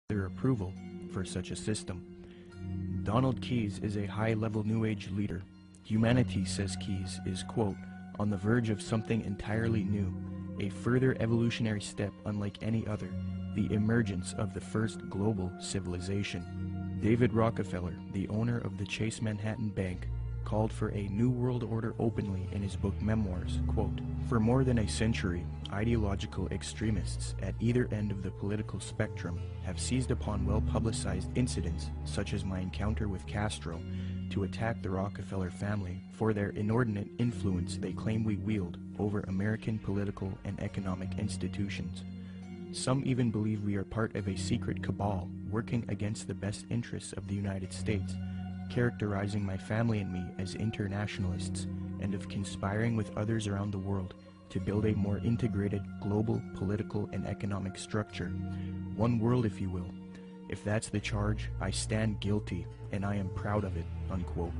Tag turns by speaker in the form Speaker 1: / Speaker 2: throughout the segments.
Speaker 1: their approval for such a system. Donald Keyes is a high-level New Age leader. Humanity, says Keyes, is, quote, on the verge of something entirely new, a further evolutionary step unlike any other, the emergence of the first global civilization. David Rockefeller, the owner of the Chase Manhattan Bank, called for a New World Order openly in his book Memoirs, quote, for more than a century, ideological extremists at either end of the political spectrum have seized upon well-publicized incidents, such as my encounter with Castro, to attack the Rockefeller family for their inordinate influence they claim we wield over American political and economic institutions. Some even believe we are part of a secret cabal working against the best interests of the United States, characterizing my family and me as internationalists, and of conspiring with others around the world to build a more integrated global political and economic structure. One world, if you will. If that's the charge, I stand guilty, and I am proud of it, unquote.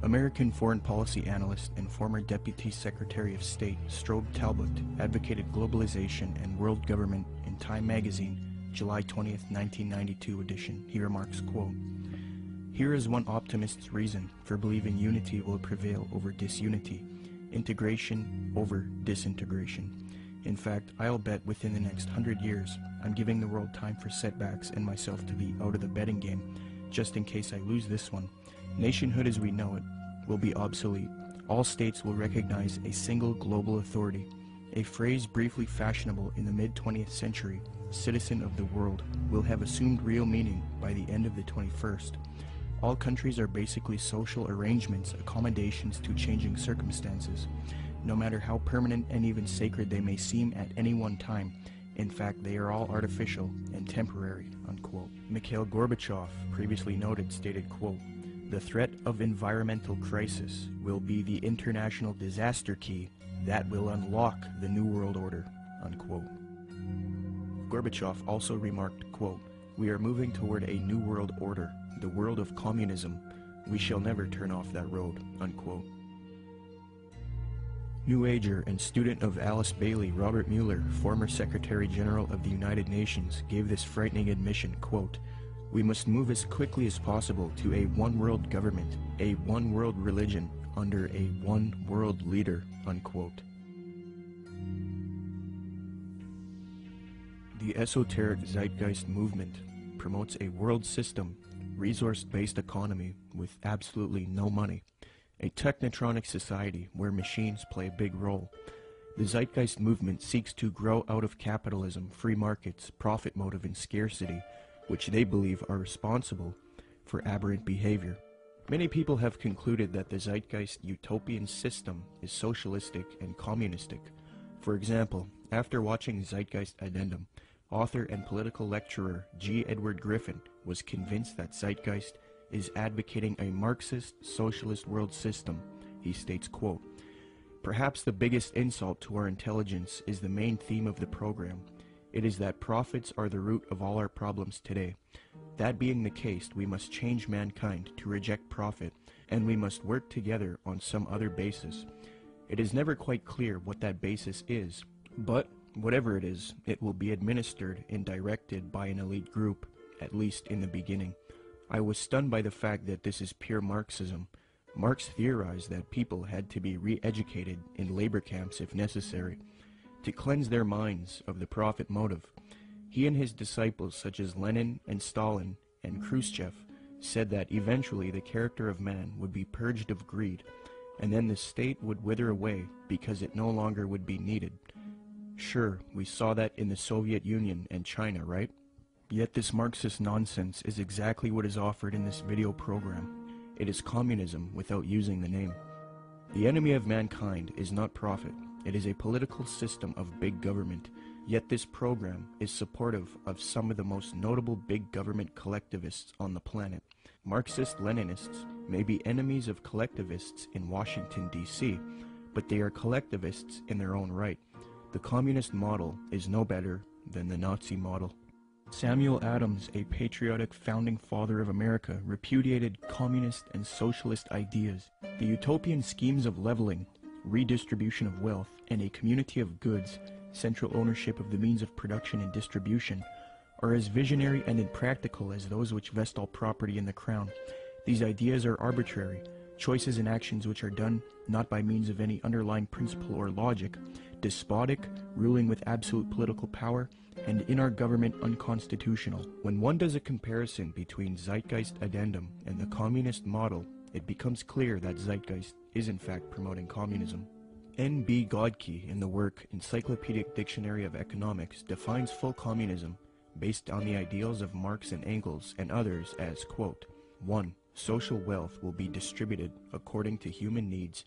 Speaker 1: American foreign policy analyst and former Deputy Secretary of State Strobe Talbot advocated globalization and world government in Time magazine, July 20th, 1992 edition. He remarks, quote, here is one optimist's reason for believing unity will prevail over disunity, integration over disintegration. In fact, I'll bet within the next 100 years, I'm giving the world time for setbacks and myself to be out of the betting game, just in case I lose this one. Nationhood as we know it will be obsolete. All states will recognize a single global authority, a phrase briefly fashionable in the mid-20th century. Citizen of the world will have assumed real meaning by the end of the 21st. All countries are basically social arrangements, accommodations to changing circumstances, no matter how permanent and even sacred they may seem at any one time. In fact, they are all artificial and temporary, unquote. Mikhail Gorbachev, previously noted, stated, quote, the threat of environmental crisis will be the international disaster key that will unlock the New World Order, unquote. Gorbachev also remarked, quote, we are moving toward a new world order, the world of communism. We shall never turn off that road, unquote. New Ager and student of Alice Bailey, Robert Mueller, former Secretary General of the United Nations, gave this frightening admission, quote, we must move as quickly as possible to a one-world government, a one-world religion, under a one-world leader, unquote. The esoteric zeitgeist movement promotes a world system, resource-based economy with absolutely no money, a technotronic society where machines play a big role. The zeitgeist movement seeks to grow out of capitalism, free markets, profit motive, and scarcity, which they believe are responsible for aberrant behavior. Many people have concluded that the zeitgeist utopian system is socialistic and communistic. For example, after watching Zeitgeist Addendum, author and political lecturer G. Edward Griffin was convinced that Zeitgeist is advocating a Marxist socialist world system. He states, quote, perhaps the biggest insult to our intelligence is the main theme of the program. It is that profits are the root of all our problems today. That being the case, we must change mankind to reject profit, and we must work together on some other basis. It is never quite clear what that basis is, but whatever it is, it will be administered and directed by an elite group, at least in the beginning. I was stunned by the fact that this is pure Marxism. Marx theorized that people had to be re-educated in labor camps if necessary, to cleanse their minds of the profit motive. He and his disciples such as Lenin and Stalin and Khrushchev said that eventually the character of man would be purged of greed, and then the state would wither away because it no longer would be needed. Sure, we saw that in the Soviet Union and China, right? Yet this Marxist nonsense is exactly what is offered in this video program. It is communism without using the name. The enemy of mankind is not profit. It is a political system of big government, yet this program is supportive of some of the most notable big government collectivists on the planet. Marxist-Leninists may be enemies of collectivists in Washington, D.C., but they are collectivists in their own right. The communist model is no better than the Nazi model. Samuel Adams, a patriotic founding father of America, repudiated communist and socialist ideas. The utopian schemes of leveling, redistribution of wealth, and a community of goods central ownership of the means of production and distribution, are as visionary and impractical as those which vest all property in the crown. These ideas are arbitrary, choices and actions which are done not by means of any underlying principle or logic, despotic, ruling with absolute political power, and in our government unconstitutional. When one does a comparison between Zeitgeist Addendum and the communist model, it becomes clear that Zeitgeist is in fact promoting communism. N.B. Godke, in the work Encyclopedic Dictionary of Economics, defines full communism based on the ideals of Marx and Engels and others as, quote, 1. Social wealth will be distributed according to human needs,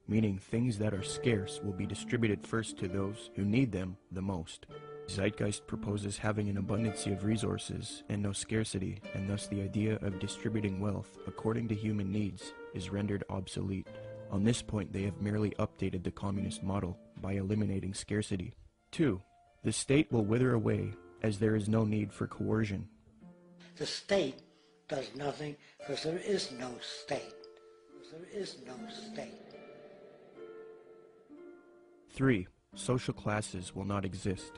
Speaker 1: meaning things that are scarce will be distributed first to those who need them the most. Zeitgeist proposes having an abundance of resources and no scarcity, and thus the idea of distributing wealth according to human needs is rendered obsolete. On this point, they have merely updated the communist model by eliminating scarcity. 2. The state will wither away as there is no need for coercion.
Speaker 2: The state does nothing because there is no state. There is no state.
Speaker 1: 3. Social classes will not exist.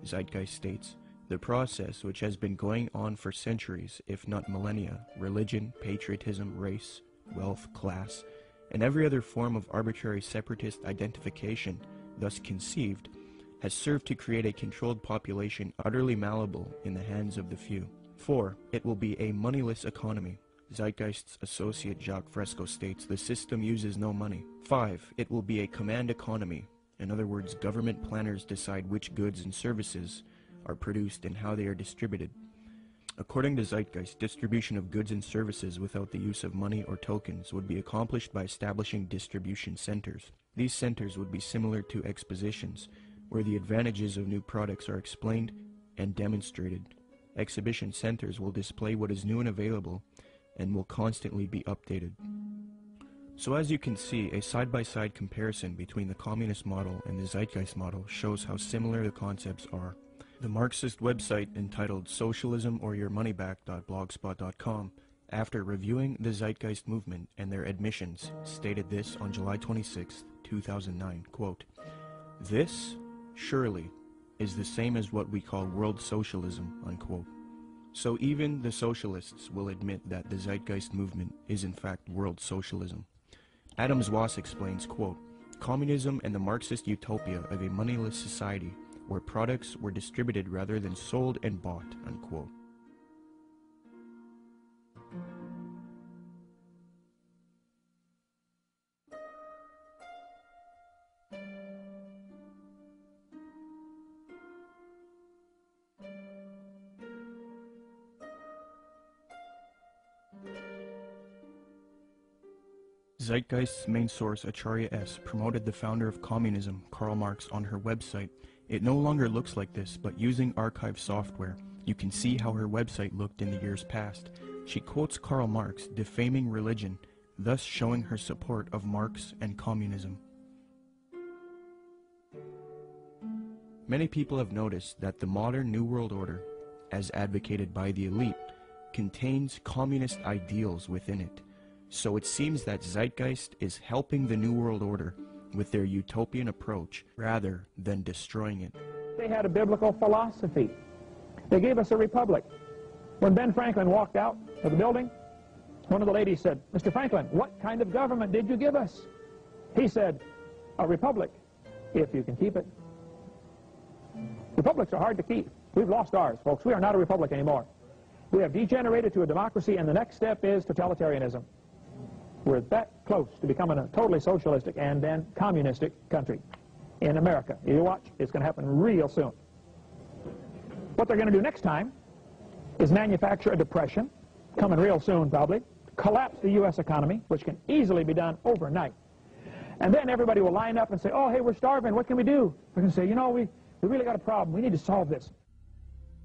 Speaker 1: Zeitgeist states, the process which has been going on for centuries, if not millennia, religion, patriotism, race, wealth, class, and every other form of arbitrary separatist identification, thus conceived, has served to create a controlled population utterly malleable in the hands of the few. 4. It will be a moneyless economy. Zeitgeist's associate Jacques Fresco states the system uses no money. 5. It will be a command economy. In other words, government planners decide which goods and services are produced and how they are distributed. According to Zeitgeist, distribution of goods and services without the use of money or tokens would be accomplished by establishing distribution centers. These centers would be similar to expositions, where the advantages of new products are explained and demonstrated. Exhibition centers will display what is new and available and will constantly be updated. So as you can see, a side-by-side comparison between the communist model and the Zeitgeist model shows how similar the concepts are. The Marxist website entitled socialismoryourmoneyback.blogspot.com, after reviewing the Zeitgeist movement and their admissions, stated this on July 26, 2009, quote, "This, surely, is the same as what we call world socialism," unquote. So even the socialists will admit that the Zeitgeist movement is in fact world socialism. Adams Wass explains, quote, "Communism and the Marxist utopia of a moneyless society where products were distributed rather than sold and bought," unquote. Zeitgeist's main source, Acharya S., promoted the founder of communism, Karl Marx, on her website. It no longer looks like this, but using archive software, you can see how her website looked in the years past. She quotes Karl Marx, defaming religion, thus showing her support of Marx and communism. Many people have noticed that the modern New World Order, as advocated by the elite, contains communist ideals within it. So it seems that Zeitgeist is helping the New World Order with their utopian approach rather than destroying it.
Speaker 3: They had a biblical philosophy. They gave us a republic. When Ben Franklin walked out of the building, one of the ladies said, "Mr. Franklin, what kind of government did you give us?" He said, "A republic, if you can keep it." Republics are hard to keep. We've lost ours, folks. We are not a republic anymore. We have degenerated to a democracy, and the next step is totalitarianism. We're that close to becoming a totally socialistic and then communistic country in America. You watch, it's going to happen real soon. What they're going to do next time is manufacture a depression, coming real soon probably, collapse the U.S. economy, which can easily be done overnight. And then everybody will line up and say, "Oh, hey, we're starving. What can we do?" We're going to say, "You know, we really got a problem. We need to solve this."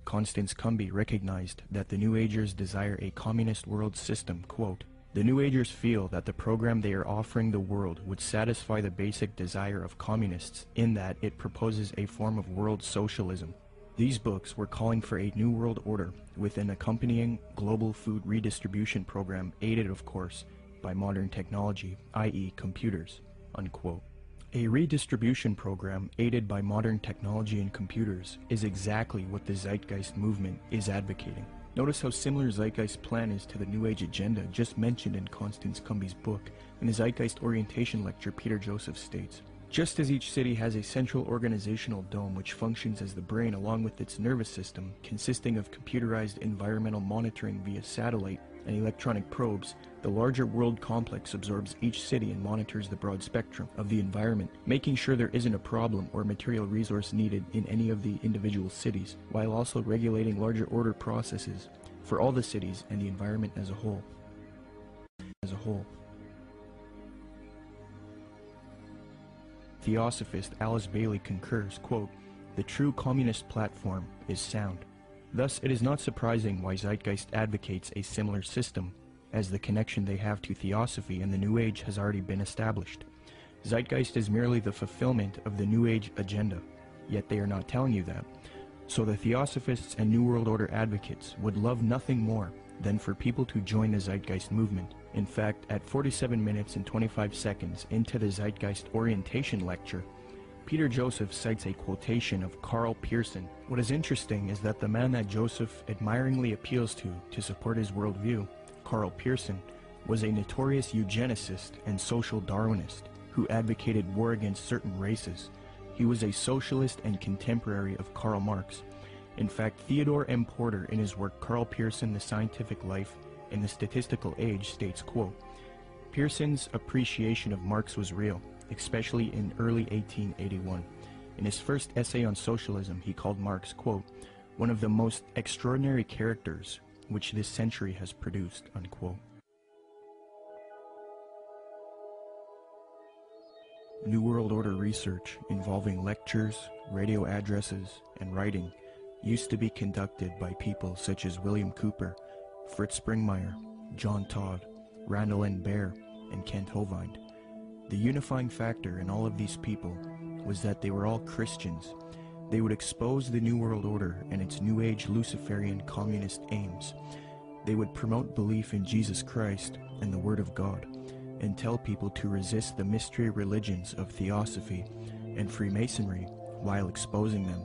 Speaker 1: Constance Cumby recognized that the New Agers desire a communist world system, quote, "The New Agers feel that the program they are offering the world would satisfy the basic desire of communists in that it proposes a form of world socialism. These books were calling for a new world order with an accompanying global food redistribution program aided, of course, by modern technology, i.e. computers," unquote. A redistribution program aided by modern technology and computers is exactly what the Zeitgeist movement is advocating. Notice how similar Zeitgeist's plan is to the New Age agenda just mentioned in Constance Cumby's book. In the Zeitgeist orientation lecture, Peter Joseph states, "Just as each city has a central organizational dome which functions as the brain along with its nervous system, consisting of computerized environmental monitoring via satellite and electronic probes, the larger world complex absorbs each city and monitors the broad spectrum of the environment, making sure there isn't a problem or material resource needed in any of the individual cities, while also regulating larger order processes for all the cities and the environment as a whole." Theosophist Alice Bailey concurs, quote, "The true communist platform is sound." Thus, it is not surprising why Zeitgeist advocates a similar system, as the connection they have to Theosophy and the New Age has already been established. Zeitgeist is merely the fulfillment of the New Age agenda, yet they are not telling you that. So the Theosophists and New World Order advocates would love nothing more than for people to join the Zeitgeist movement. In fact, at 47 minutes and 25 seconds into the Zeitgeist orientation lecture, Peter Joseph cites a quotation of Karl Pearson. What is interesting is that the man that Joseph admiringly appeals to support his worldview, Karl Pearson, was a notorious eugenicist and social Darwinist who advocated war against certain races. He was a socialist and contemporary of Karl Marx. In fact, Theodore M. Porter, in his work Karl Pearson, The Scientific Life in the Statistical Age, states, quote, "Pearson's appreciation of Marx was real, especially in early 1881. In his first essay on socialism, he called Marx, quote, one of the most extraordinary characters which this century has produced," unquote. New World Order research involving lectures, radio addresses, and writing used to be conducted by people such as William Cooper, Fritz Springmeier, John Todd, Randall N. Baer, and Kent Hovind. The unifying factor in all of these people was that they were all Christians. They would expose the New World Order and its New Age Luciferian communist aims. They would promote belief in Jesus Christ and the Word of God, and tell people to resist the mystery religions of Theosophy and Freemasonry while exposing them.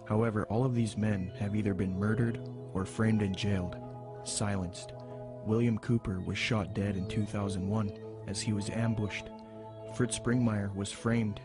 Speaker 1: However, all of these men have either been murdered or framed and jailed, silenced. William Cooper was shot dead in 2001 as he was ambushed. Fritz Springmeier was framed